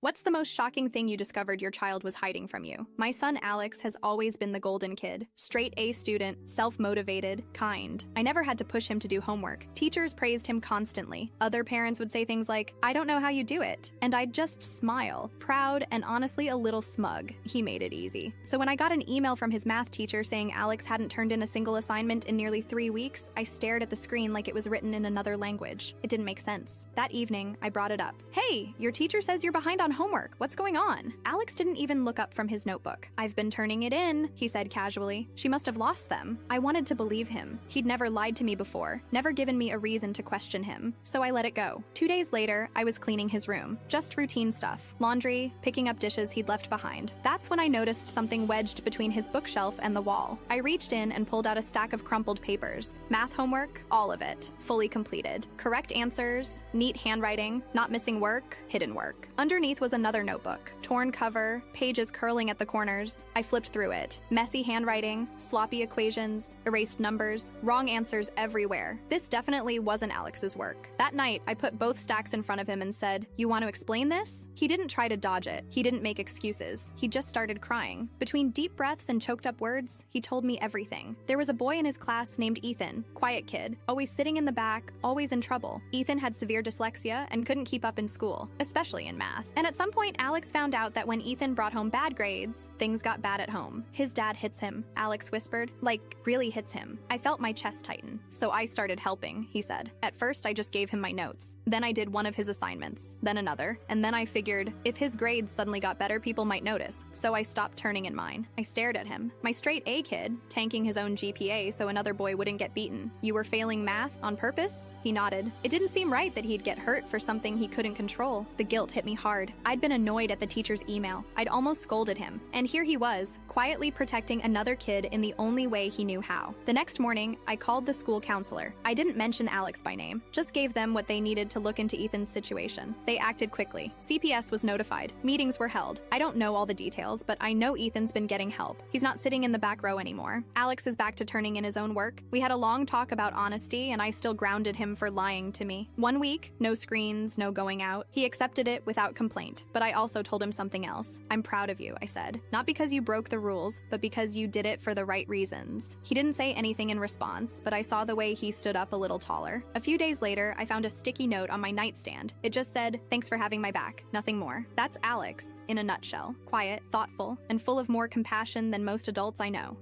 What's the most shocking thing you discovered your child was hiding from you? My son Alex has always been the golden kid. Straight A student, self-motivated, kind. I never had to push him to do homework. Teachers praised him constantly. Other parents would say things like, "I don't know how you do it." And I'd just smile, proud and honestly a little smug. He made it easy. So when I got an email from his math teacher saying Alex hadn't turned in a single assignment in nearly 3 weeks, I stared at the screen like it was written in another language. It didn't make sense. That evening, I brought it up. "Hey, your teacher says you're behind on homework. What's going on?" Alex didn't even look up from his notebook. "I've been turning it in," he said casually. "She must have lost them." I wanted to believe him. He'd never lied to me before, never given me a reason to question him. So I let it go. 2 days later, I was cleaning his room. Just routine stuff. Laundry, picking up dishes he'd left behind. That's when I noticed something wedged between his bookshelf and the wall. I reached in and pulled out a stack of crumpled papers. Math homework, all of it, fully completed. Correct answers, neat handwriting, not missing work, hidden work. Underneath was another notebook. Torn cover, pages curling at the corners. I flipped through it. Messy handwriting, sloppy equations, erased numbers, wrong answers everywhere. This definitely wasn't Alex's work. That night, I put both stacks in front of him and said, "You want to explain this?" He didn't try to dodge it. He didn't make excuses. He just started crying. Between deep breaths and choked up words, he told me everything. There was a boy in his class named Ethan, quiet kid, always sitting in the back, always in trouble. Ethan had severe dyslexia and couldn't keep up in school, especially in math. And at some point, Alex found out that when Ethan brought home bad grades, things got bad at home. "His dad hits him," Alex whispered. "Like, really hits him." I felt my chest tighten. "So I started helping," he said. "At first, I just gave him my notes. Then I did one of his assignments, then another, and then I figured if his grades suddenly got better, people might notice. So I stopped turning in mine." I stared at him. My straight A kid, tanking his own GPA so another boy wouldn't get beaten. "You were failing math on purpose?" He nodded. It didn't seem right that he'd get hurt for something he couldn't control. The guilt hit me hard. I'd been annoyed at the teacher's email. I'd almost scolded him. And here he was, quietly protecting another kid in the only way he knew how. The next morning, I called the school counselor. I didn't mention Alex by name, just gave them what they needed to look into Ethan's situation. They acted quickly. CPS was notified. Meetings were held. I don't know all the details, but I know Ethan's been getting help. He's not sitting in the back row anymore. Alex is back to turning in his own work. We had a long talk about honesty, and I still grounded him for lying to me. 1 week, no screens, no going out. He accepted it without complaint, but I also told him something else. "I'm proud of you," I said. "Not because you broke the rules, but because you did it for the right reasons." He didn't say anything in response, but I saw the way he stood up a little taller. A few days later, I found a sticky note on my nightstand. It just said, "Thanks for having my back," nothing more. That's Alex, in a nutshell. Quiet, thoughtful, and full of more compassion than most adults I know.